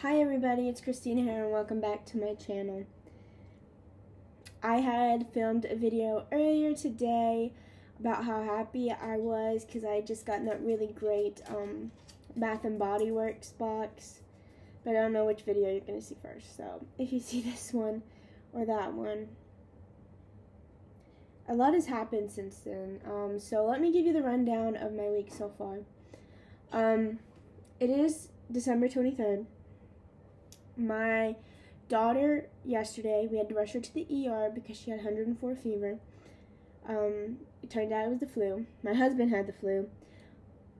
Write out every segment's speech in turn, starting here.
Hi everybody, it's Christina here and welcome back to my channel. I had filmed a video earlier today about how happy I was because I had just gotten that really great Bath & Body Works box. But I don't know which video you're going to see first, so if you see this one or that one. A lot has happened since then, so let me give you the rundown of my week so far. It is December 23rd. My daughter, yesterday, we had to rush her to the ER because she had 104 fever. It turned out it was the flu. My husband had the flu.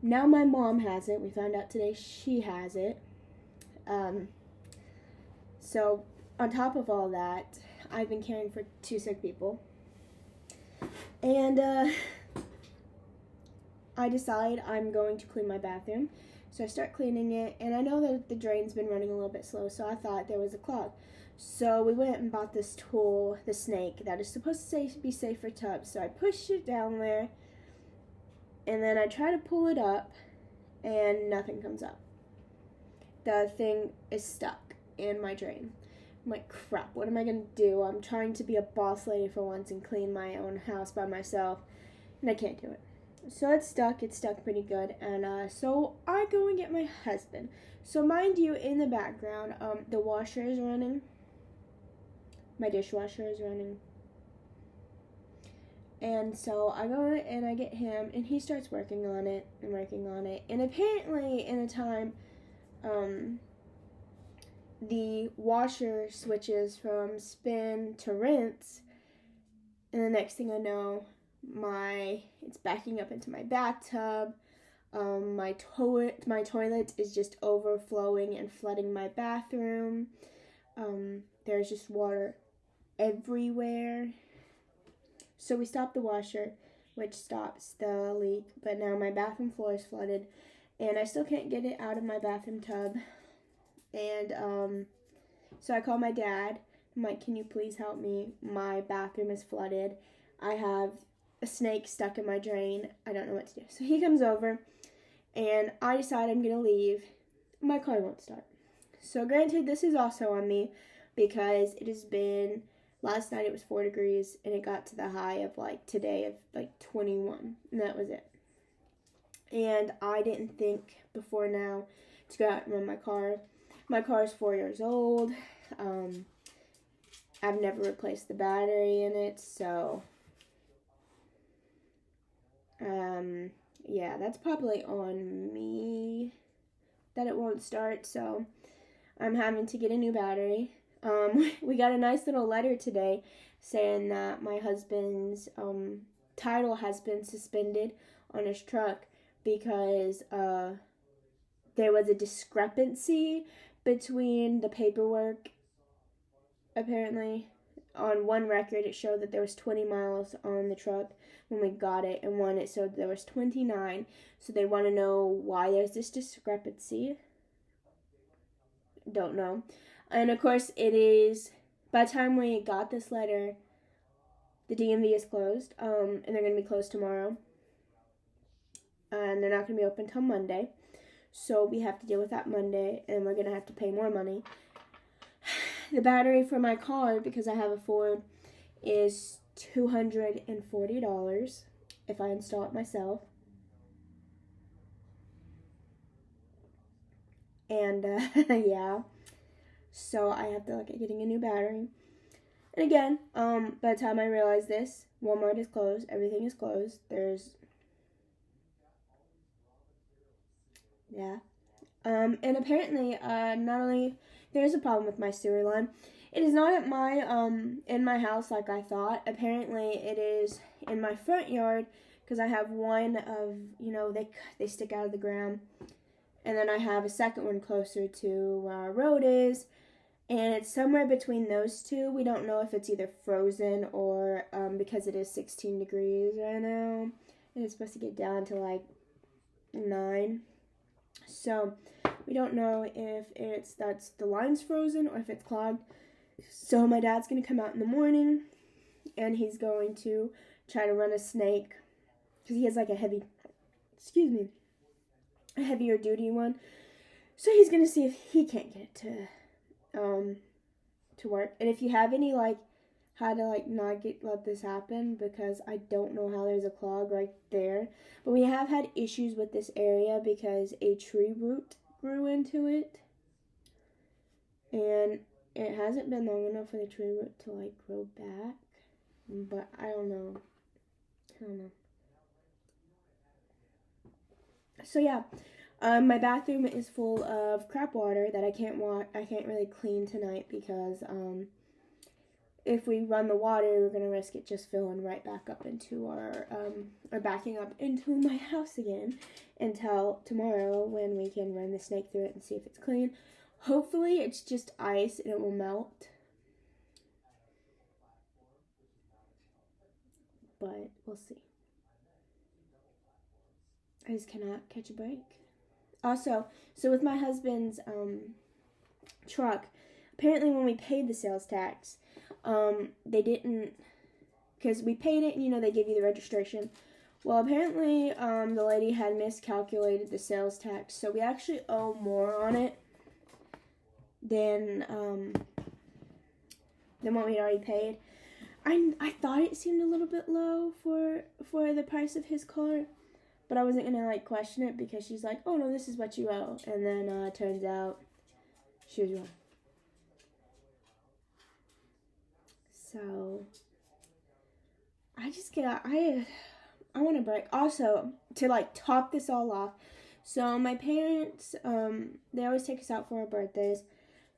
Now my mom has it. We found out today she has it. So on top of all that, I've been caring for 2 sick people. And I decide I'm going to clean my bathroom. So I start cleaning it, and I know that the drain's been running a little bit slow, so I thought there was a clog. So we went and bought this tool, the snake, that is supposed to be safe for tubs. So I pushed it down there, and then I try to pull it up, and nothing comes up. The thing is stuck in my drain. I'm like, crap, what am I going to do? I'm trying to be a boss lady for once and clean my own house by myself, and I can't do it. So it's stuck pretty good, and so I go and get my husband. So mind you, in the background, the washer is running. My dishwasher is running. And so I go and I get him, and he starts working on it. And apparently in a time, the washer switches from spin to rinse, and the next thing I know, it's backing up into my bathtub. My toilet is just overflowing and flooding my bathroom. There's just water everywhere. So we stopped the washer, which stops the leak, but now my bathroom floor is flooded, and I still can't get it out of my bathroom tub. And so I call my dad. I'm like, can you please help me? My bathroom is flooded. I have a snake stuck in my drain. I don't know what to do. So he comes over, and I decide I'm going to leave. My car won't start. So granted, this is also on me because it has been, last night it was 4 degrees, and it got to the high of today of 21, and that was it. And I didn't think before now to go out and run my car. My car is 4 years old. I've never replaced the battery in it, so yeah, that's probably on me that it won't start, so I'm having to get a new battery. We got a nice little letter today saying that my husband's title has been suspended on his truck because there was a discrepancy between the paperwork. Apparently, on one record, it showed that there was 20 miles on the truck when we got it, and one it showed there was 29. So they want to know why there's this discrepancy. Don't know. And of course, it is, by the time we got this letter, the DMV is closed, and they're going to be closed tomorrow. And they're not going to be open until Monday. So we have to deal with that Monday, and we're going to have to pay more money. The battery for my car, because I have a Ford, is $240 if I install it myself. And yeah, so I have to look at getting a new battery. And again, by the time I realize this, Walmart is closed. Everything is closed. And apparently, not only there's a problem with my sewer line. It is not at my in my house like I thought. Apparently, it is in my front yard because I have one of, they stick out of the ground, and then I have a second one closer to where our road is, and it's somewhere between those two. We don't know if it's either frozen or because it is 16 degrees right now, and it's supposed to get down to 9. So we don't know if that's the line's frozen or if it's clogged. So my dad's going to come out in the morning, and he's going to try to run a snake because he has a heavier duty one. So he's gonna see if he can't get it to work. And if you have any like how to like not let this happen, because I don't know how there's a clog right there. But we have had issues with this area because a tree root grew into it. And it hasn't been long enough for the tree root to like grow back. But I don't know. So yeah, my bathroom is full of crap water that I can't really clean tonight because if we run the water, we're gonna risk it just filling right back up into or backing up into my house again until tomorrow when we can run the snake through it and see if it's clean. Hopefully it's just ice and it will melt. But we'll see. I just cannot catch a break. Also, so with my husband's truck, apparently when we paid the sales tax, they didn't, because we paid it and, you know, they give you the registration. Well, apparently the lady had miscalculated the sales tax, so we actually owe more on it than what we already paid. I thought it seemed a little bit low for the price of his car, but I wasn't gonna like question it because she's like, oh no, this is what you owe, and then turns out she was wrong. So I want to break. Also, to like top this all off, so my parents they always take us out for our birthdays.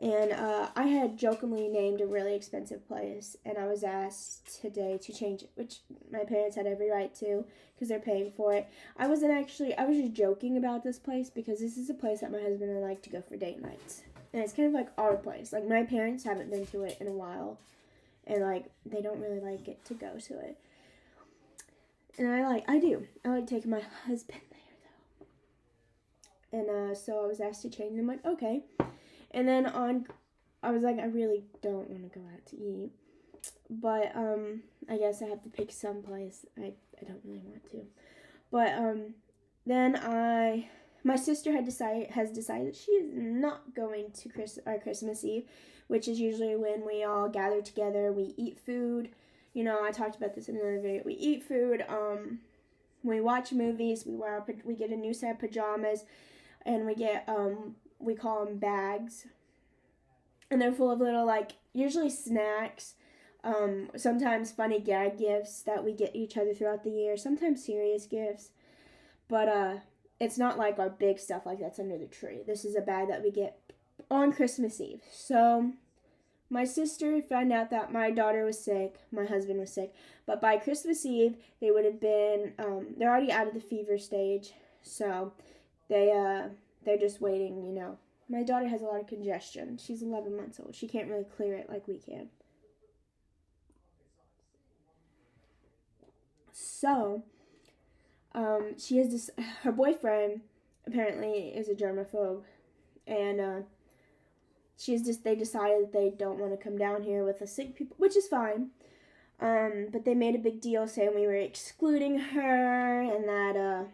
And I had jokingly named a really expensive place, and I was asked today to change it, which my parents had every right to because they're paying for it. I was just joking about this place because this is a place that my husband and I like to go for date nights. And it's kind of like our place. Like, my parents haven't been to it in a while, and, like, they don't really like it to go to it. And I do. I like taking my husband there, though. And so I was asked to change, and I'm like, okay. And then I was like, I really don't want to go out to eat. But, I guess I have to pick some place. I don't really want to. But, then my sister has decided that she is not going to our Christmas Eve, which is usually when we all gather together, we eat food. You know, I talked about this in another video. We eat food, we watch movies, we get a new set of pajamas, and we get, we call them bags, and they're full of little, like, usually snacks, sometimes funny gag gifts that we get each other throughout the year, sometimes serious gifts, but, it's not like our big stuff like that's under the tree. This is a bag that we get on Christmas Eve. So, my sister found out that my daughter was sick, my husband was sick, but by Christmas Eve, they would have been, they're already out of the fever stage, so they're just waiting, you know. My daughter has a lot of congestion. She's 11 months old. She can't really clear it like we can. So, she has this, her boyfriend apparently is a germaphobe, and, they decided that they don't want to come down here with the sick people, which is fine. But they made a big deal saying we were excluding her and that,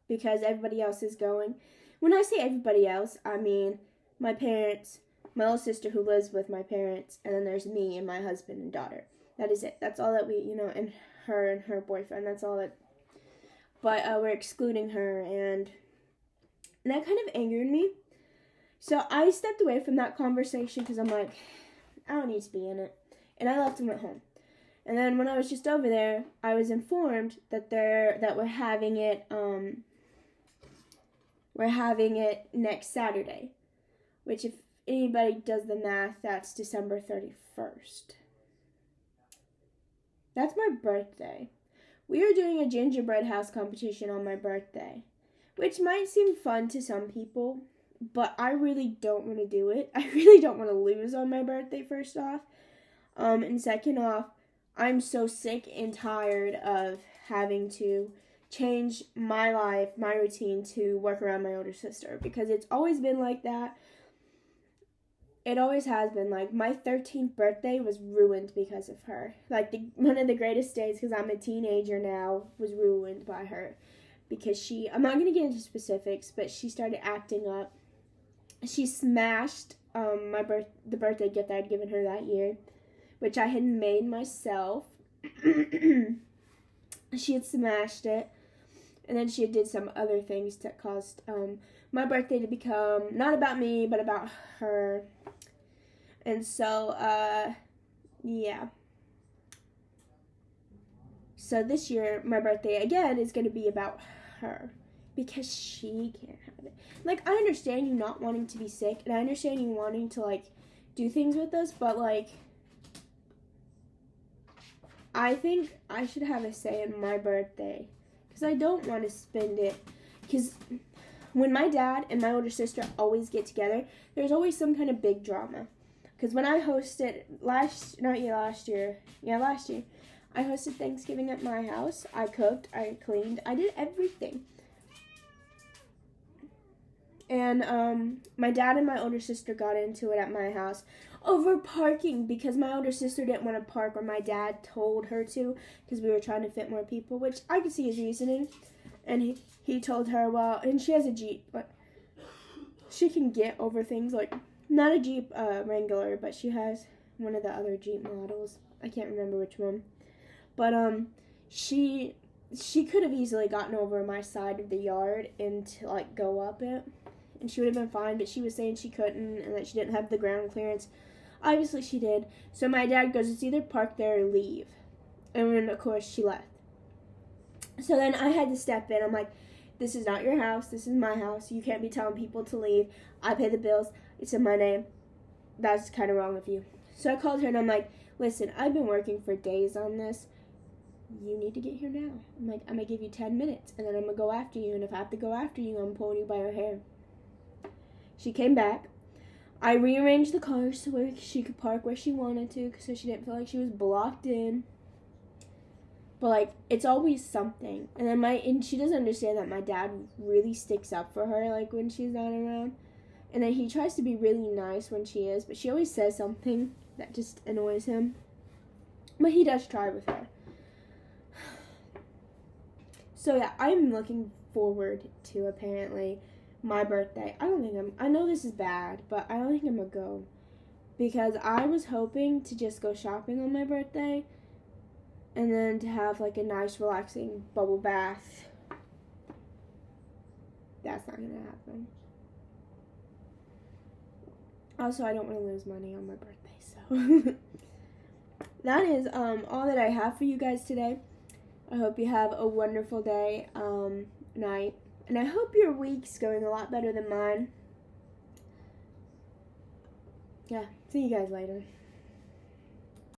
because everybody else is going. When I say everybody else, I mean my parents, my little sister who lives with my parents, and then there's me and my husband and daughter. That is it. That's all that we, you know, and her boyfriend. That's all that. But we're excluding her, and that kind of angered me. So I stepped away from that conversation because I'm like, I don't need to be in it. And I left and went home. And then when I was just over there, I was informed that we're having it next Saturday, which if anybody does the math, that's December 31st. That's my birthday. We are doing a gingerbread house competition on my birthday, which might seem fun to some people, but I really don't want to do it. I really don't want to lose on my birthday, first off. And second off, I'm so sick and tired of having to change my life, my routine to work around my older sister, because it's always been like that. It always has been. Like, my 13th birthday was ruined because of her. Like, one of the greatest days, because I'm a teenager now, was ruined by her. Because I'm not going to get into specifics, but she started acting up. she smashed the birthday gift I had given her that year, which I had made myself. She had smashed it, and then she did some other things that caused my birthday to become not about me, but about her. And so, yeah. So this year, my birthday, again, is going to be about her. Because she can't have it. Like, I understand you not wanting to be sick, and I understand you wanting to, like, do things with us, but, like, I think I should have a say in my birthday. Because I don't want to spend it. Because when my dad and my older sister always get together, there's always some kind of big drama. Because when I hosted last year, I hosted Thanksgiving at my house. I cooked, I cleaned, I did everything. And my dad and my older sister got into it at my house over parking because my older sister didn't want to park where my dad told her to because we were trying to fit more people, which I could see his reasoning. And he told her, well, and she has a Jeep, but she can get over things, like, not a Jeep Wrangler, but she has one of the other Jeep models. I can't remember which one. But she could have easily gotten over my side of the yard and to, like, go up it. And she would have been fine, but she was saying she couldn't and that she didn't have the ground clearance. Obviously she did. So my dad goes, it's either park there or leave. And then, of course, she left. So then I had to step in. I'm like, this is not your house. This is my house. You can't be telling people to leave. I pay the bills. It's in my name. That's kind of wrong of you. So I called her and I'm like, listen, I've been working for days on this. You need to get here now. I'm like, I'm going to give you 10 minutes and then I'm going to go after you. And if I have to go after you, I'm pulling you by your hair. She came back. I rearranged the car so where she could park where she wanted to so she didn't feel like she was blocked in. But, like, it's always something. And then and she doesn't understand that my dad really sticks up for her, like, when she's not around. And then he tries to be really nice when she is, but she always says something that just annoys him. But he does try with her. So, yeah, I'm looking forward to, apparently, my birthday. I know this is bad, but I don't think I'm gonna go. Because I was hoping to just go shopping on my birthday. And then to have, like, a nice, relaxing bubble bath. That's not gonna happen. Also, I don't want to lose money on my birthday, so. That is all that I have for you guys today. I hope you have a wonderful day, night. And I hope your week's going a lot better than mine. Yeah, see you guys later.